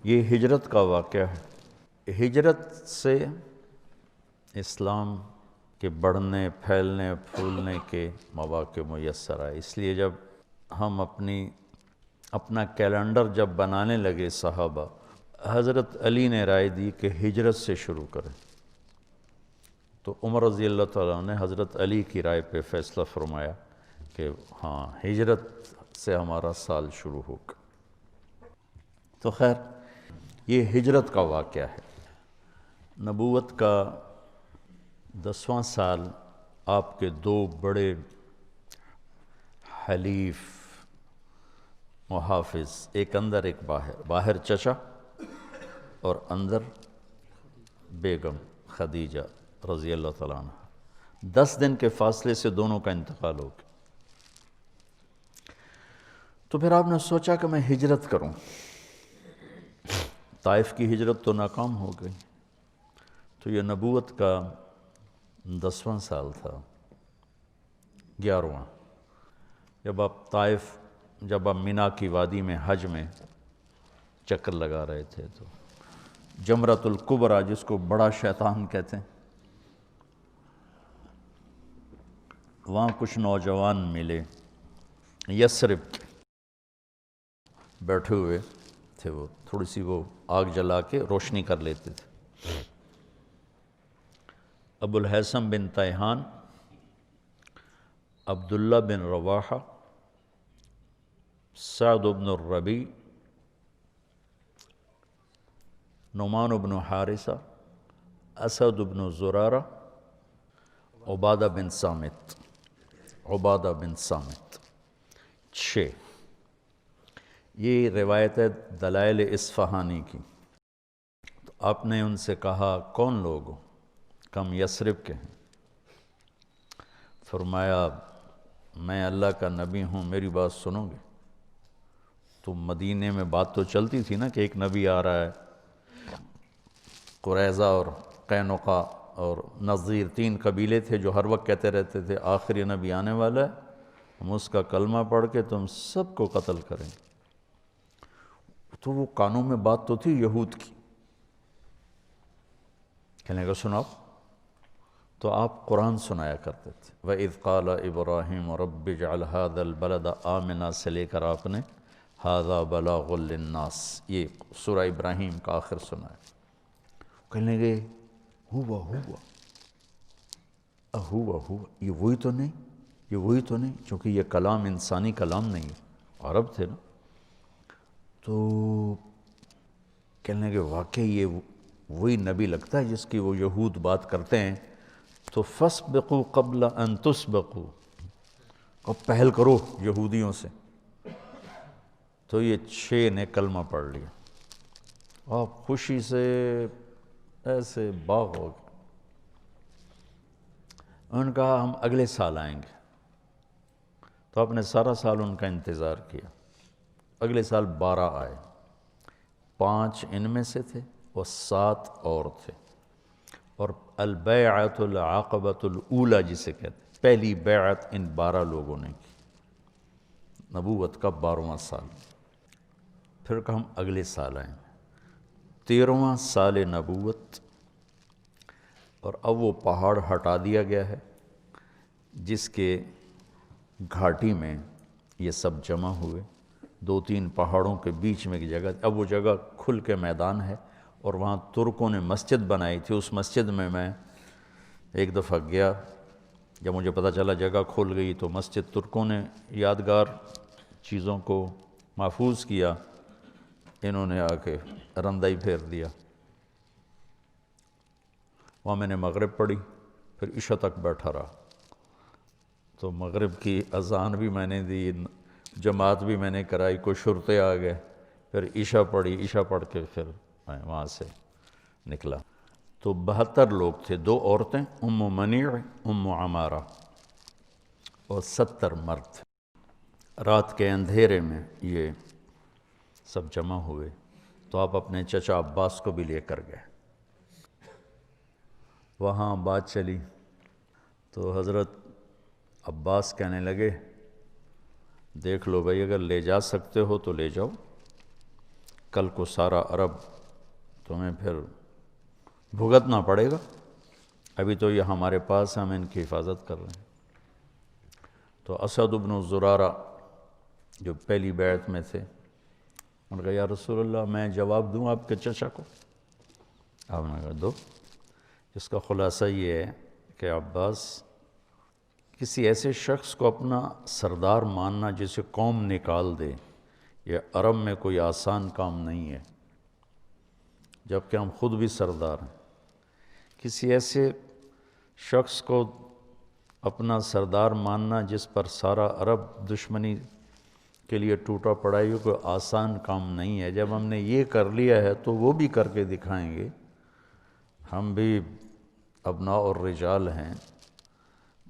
یہ ہجرت کا واقعہ ہے۔ ہجرت سے اسلام کے بڑھنے، پھیلنے، پھولنے کے مواقع میسر آئے۔ اس لیے جب ہم اپنا کیلنڈر جب بنانے لگے صحابہ، حضرت علی نے رائے دی کہ ہجرت سے شروع کریں، تو عمر رضی اللہ تعالیٰ نے حضرت علی کی رائے پہ فیصلہ فرمایا کہ ہاں ہجرت سے ہمارا سال شروع ہوگا۔ تو خیر یہ ہجرت کا واقعہ ہے۔ نبوت کا 10واں سال آپ کے دو بڑے حلیف محافظ، ایک اندر ایک باہر، باہر چچا اور اندر بیگم خدیجہ رضی اللہ تعالیٰ عنہ، 10 دن کے فاصلے سے دونوں کا انتقال ہو گیا۔ تو پھر آپ نے سوچا کہ میں ہجرت کروں۔ طائف کی ہجرت تو ناکام ہو گئی، تو یہ نبوت کا 10واں سال تھا، 11واں، جب آپ مینا کی وادی میں حج میں چکر لگا رہے تھے، تو جمرۃ الکبریٰ جس کو بڑا شیطان کہتے ہیں، وہاں کچھ نوجوان ملے، یثرب بیٹھے ہوئے تھے، وہ تھوڑی سی وہ آگ جلا کے روشنی کر لیتے تھے۔ ابو الہیثم بن تیہان، عبداللہ بن رواحہ، سعد بن الربیع، نعمان بن حارثہ، اسد بن زرارہ، عبادہ بن صامت، 6۔ یہ روایت ہے دلائل اصفہانی کی۔ تو آپ نے ان سے کہا کون لوگ ہو؟ کم یثرب کے ہیں۔ فرمایا میں اللہ کا نبی ہوں، میری بات سنو گے؟ تو مدینے میں بات تو چلتی تھی نا کہ ایک نبی آ رہا ہے، قریظہ اور قینقاع اور نذیر 3 قبیلے تھے جو ہر وقت کہتے رہتے تھے آخری نبی آنے والا ہے، ہم اس کا کلمہ پڑھ کے تم سب کو قتل کریں۔ تو وہ کانوں میں بات تو تھی یہود کی، کہنے کا سناؤ، تو آپ قرآن سنایا کرتے تھے۔ وَإِذْ قَالَ إِبْرَاهِيمُ رَبِّ اجْعَلْ هَذَا الْبَلَدَ آمِنًا سے لے کر آپ نے هَذَا بَلَاغٌ لِلنَّاسِ، یہ سورہ ابراہیم کا آخر سنایا۔ کہنے لگے ہوا یہ وہی تو نہیں، چونکہ یہ کلام انسانی کلام نہیں ہے، عرب تھے نا۔ تو کہنے لگے واقعی یہ وہی نبی لگتا ہے جس کی وہ یہود بات کرتے ہیں، تو فَاسْبِقُوا قَبْلَ أَن تُسْبِقُوا، اب پہل کرو یہودیوں سے۔ تو یہ 6 نے کلمہ پڑھ لیا، آپ خوشی سے ایسے باغ ہو گئے۔ انہوں نے کہا ہم اگلے سال آئیں گے۔ تو آپ نے سارا سال ان کا انتظار کیا۔ اگلے سال 12 آئے، 5 ان میں سے تھے اور 7 اور تھے، اور البیعۃ العقبۃ الاولی جسے کہتے ہیں، پہلی بیعت ان 12 لوگوں نے کی، نبوت کا 12واں سال۔ پھر کہ ہم اگلے سال آئیں گے، 13واں سال نبوت، اور اب وہ پہاڑ ہٹا دیا گیا ہے جس کے گھاٹی میں یہ سب جمع ہوئے، 2-3 پہاڑوں کے بیچ میں ایک جگہ، اب وہ جگہ کھل کے میدان ہے، اور وہاں ترکوں نے مسجد بنائی تھی۔ اس مسجد میں ایک دفعہ گیا، جب مجھے پتہ چلا جگہ کھل گئی، تو مسجد ترکوں نے یادگار چیزوں کو محفوظ کیا، انہوں نے آ کے رندہ ہی پھیر دیا۔ وہاں میں نے مغرب پڑھی، پھر عشاء تک بیٹھا رہا، تو مغرب کی اذان بھی میں نے دی، جماعت بھی میں نے کرائی، کوئی شرطے آ گئے، پھر عشاء پڑھی، عشاء پڑھ کے پھر میں وہاں سے نکلا۔ تو 72 لوگ تھے، 2 عورتیں ام منیع، ام عمارہ، اور 70 مرد۔ رات کے اندھیرے میں یہ سب جمع ہوئے، تو آپ اپنے چچا عباس کو بھی لے کر گئے۔ وہاں بات چلی تو حضرت عباس کہنے لگے دیکھ لو بھائی، اگر لے جا سکتے ہو تو لے جاؤ، کل کو سارا عرب تمہیں پھر بھگتنا پڑے گا، ابھی تو یہ ہمارے پاس ہم ان کی حفاظت کر رہے ہیں۔ تو اسد بن زرارہ جو پہلی بیعت میں تھے، انہوں نے کہا یا رسول اللہ میں جواب دوں آپ کے چچا کو؟ آپ نے کہا دو۔ جس کا خلاصہ یہ ہے کہ عباس، کسی ایسے شخص کو اپنا سردار ماننا جسے قوم نکال دے، یہ عرب میں کوئی آسان کام نہیں ہے، جبکہ ہم خود بھی سردار ہیں۔ کسی ایسے شخص کو اپنا سردار ماننا جس پر سارا عرب دشمنی کے لیے ٹوٹا پڑا ہے، یہ کوئی آسان کام نہیں ہے۔ جب ہم نے یہ کر لیا ہے تو وہ بھی کر کے دکھائیں گے۔ ہم بھی ابناء اور رجال ہیں،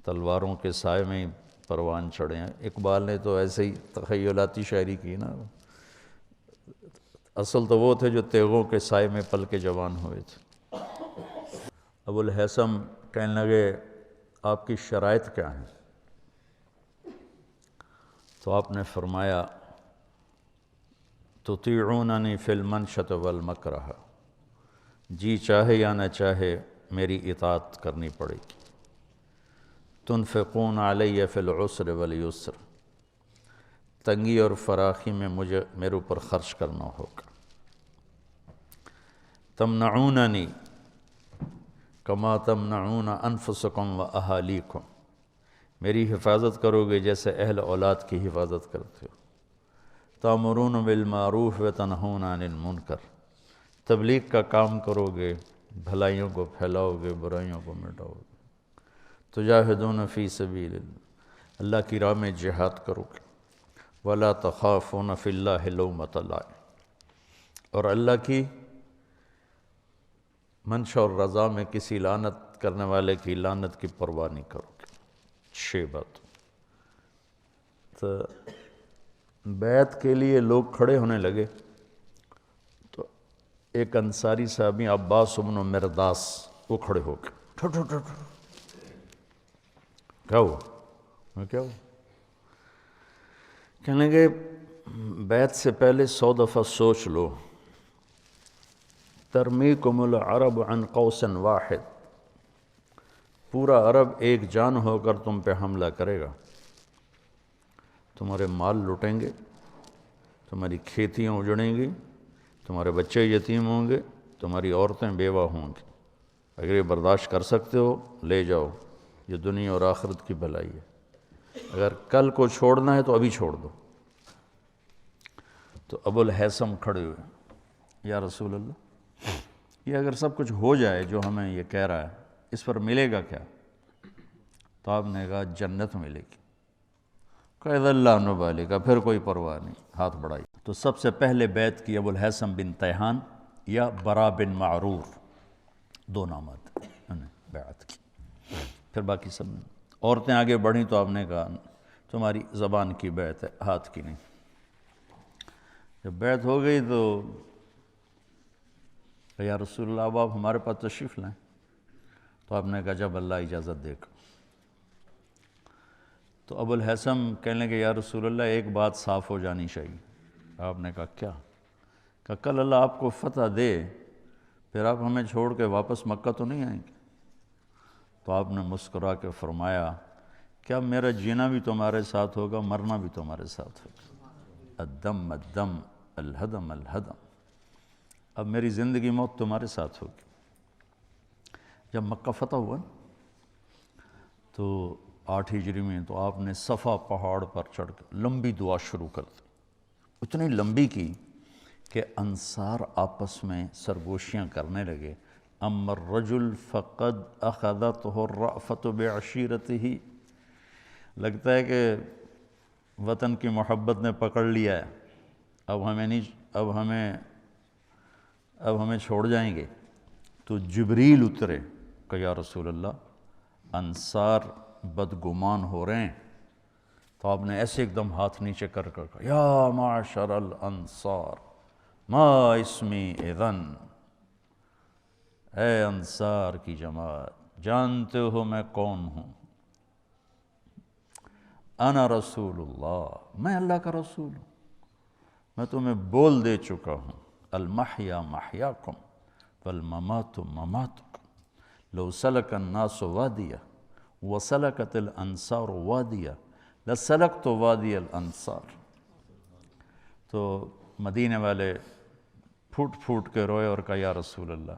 تلواروں کے سائے میں ہی پروان چڑھے ہیں۔ اقبال نے تو ایسے ہی تخیلاتی شاعری کی نا، اصل تو وہ تھے جو تیغوں کے سائے میں پل کے جوان ہوئے تھے۔ ابو الہیثم کہنے لگے آپ کی شرائط کیا ہیں؟ تو آپ نے فرمایا تطیعوننی فی المنشط والمکرہ، جی چاہے یا نہ چاہے میری اطاعت کرنی پڑے گی۔ تنفقون علی فی العسر والیسر، تنگی اور فراخی میں میرے اوپر خرچ کرنا ہوگا۔ تمنعوننی کما تمنعون انفسکم و اہالیکم، میری حفاظت کرو گے جیسے اہل اولاد کی حفاظت کرتے ہو۔ تأمرون بالمعروف و تنہون عن المنکر، تبلیغ کا کام کرو گے، بھلائیوں کو پھیلاؤ گے، برائیوں کو مٹاؤ گے۔ تجاہدون فی سبیل اللہ، اللہ کی راہ میں جہاد کرو گے۔ ولا تخافون فی اللہ لومۃ لائم، اور اللہ کی منشا اور رضا میں کسی لعنت کرنے والے کی لعنت کی پرواہ نہیں کرو گے۔ 6 بات۔ تو بیعت کے لیے لوگ کھڑے ہونے لگے تو ایک انصاری صحابی عباس بن مرداس وہ کھڑے ہو گئے، کیا ہوا؟ میں کیا ہوا؟ کہنے لگے بیعت سے پہلے 100 دفعہ سوچ لو، ترمیکم العرب عن قوس واحد، پورا عرب ایک جان ہو کر تم پہ حملہ کرے گا، تمہارے مال لٹیں گے، تمہاری کھیتیاں اجڑیں گی، تمہارے بچے یتیم ہوں گے، تمہاری عورتیں بیوہ ہوں گی۔ اگر یہ برداشت کر سکتے ہو لے جاؤ، یہ دنیا اور آخرت کی بھلائی ہے، اگر کل کو چھوڑنا ہے تو ابھی چھوڑ دو۔ تو ابو الہیثم کھڑے ہوئے، یا رسول اللہ یہ اگر سب کچھ ہو جائے جو ہمیں یہ کہہ رہا ہے، اس پر ملے گا کیا؟ تو آپ نے کہا جنت ملے گی۔ قید اللہ نبالے کا، پھر کوئی پرواہ نہیں، ہاتھ بڑھائی۔ تو سب سے پہلے بیعت کی ابو الہیثم بن تیہان یا برا بن معرور، 2 نامات انہوں نے بیعت کی۔ پھر باقی سب نے، عورتیں آگے بڑھیں تو آپ نے کہا تمہاری زبان کی بیعت ہے، ہاتھ کی نہیں۔ جب بیعت ہو گئی تو یا رسول اللہ اب آپ ہمارے پاس تشریف لائیں۔ تو آپ نے کہا جب اللہ اجازت دے گا۔ تو ابو الہیثم کہنے لگے یا رسول اللہ ایک بات صاف ہو جانی چاہیے۔ آپ نے کہا کیا؟ کہ کل اللہ آپ کو فتح دے، پھر آپ ہمیں چھوڑ کے واپس مکہ تو نہیں آئیں گے؟ تو آپ نے مسکرا کے فرمایا کیا میرا جینا بھی تمہارے ساتھ ہوگا، مرنا بھی تمہارے ساتھ ہوگا، الدم الدم الہدم الہدم، اب میری زندگی موت تمہارے ساتھ ہوگی۔ جب مکہ فتح ہوا تو 8 ہجری میں تو آپ نے صفا پہاڑ پر چڑھ کر لمبی دعا شروع کر دی، اتنی لمبی کی کہ انصار آپس میں سرگوشیاں کرنے لگے۔ اما الرجل فقد اخذته الرأفة بعشیرته، لگتا ہے کہ وطن کی محبت نے پکڑ لیا ہے، اب ہمیں چھوڑ جائیں گے۔ تو جبریل اترے کہ یا رسول اللہ انصار بدگمان ہو رہے ہیں۔ تو آپ نے ایسے ایک دم ہاتھ نیچے کر کہا یا معاشر الانصار ما اسمی اذن، اے انصار کی جماعت جانتے ہو میں کون ہوں؟ انا رسول اللہ، میں اللہ کا رسول ہوں، میں تمہیں بول دے چکا ہوں المحیا محیاکم والممات مماتکم لو سلک الناس وادیا وسلکت الانصار وادیا لسلکت وادی الانصار۔ تو مدینے والے پھوٹ پھوٹ کے روئے اور کہا یا رسول اللہ،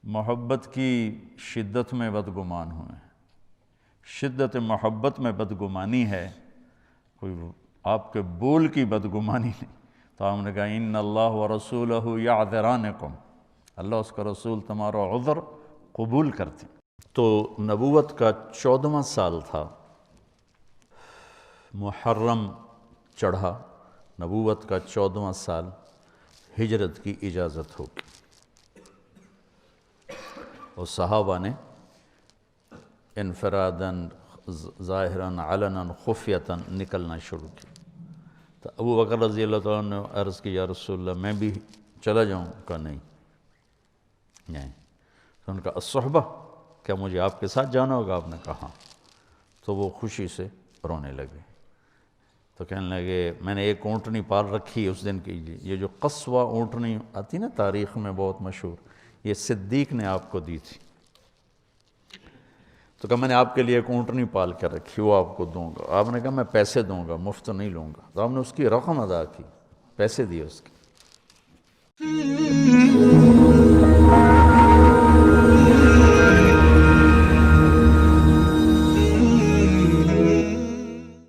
محبت کی شدت میں بدگمان ہوئے، شدت محبت میں بدگمانی ہے، کوئی آپ کے بول کی بدگمانی نہیں۔ تو ہم نے کہا ان اللہ ورسولہ یعذرانکم، اللہ اس کا رسول تمہارا عذر قبول کرتے۔ تو نبوت کا 14واں سال تھا، محرم چڑھا، نبوت کا 14واں سال، ہجرت کی اجازت ہوگی، اور صحابہ نے انفراداً ظاہراً علناً خفیتاً نکلنا شروع کیا۔ تو ابو بکر رضی اللہ تعالیٰ نے عرض کی یا رسول اللہ میں بھی چلا جاؤں؟ کہا نہیں۔ تو ان کا الصحبہ، کیا مجھے آپ کے ساتھ جانا ہوگا؟ آپ نے کہا ہاں۔ تو وہ خوشی سے رونے لگے، تو کہنے لگے میں نے ایک اونٹنی پال رکھی اس دن کی، یہ جو قصوہ اونٹنی آتی نا تاریخ میں بہت مشہور، یہ صدیق نے آپ کو دی تھی۔ تو کہا میں نے آپ کے لیے ایک اونٹنی پال کر رکھی، وہ آپ کو دوں گا۔ آپ نے کہا میں پیسے دوں گا، مفت نہیں لوں گا۔ تو آپ نے اس کی رقم ادا کی، پیسے دیے اس کے۔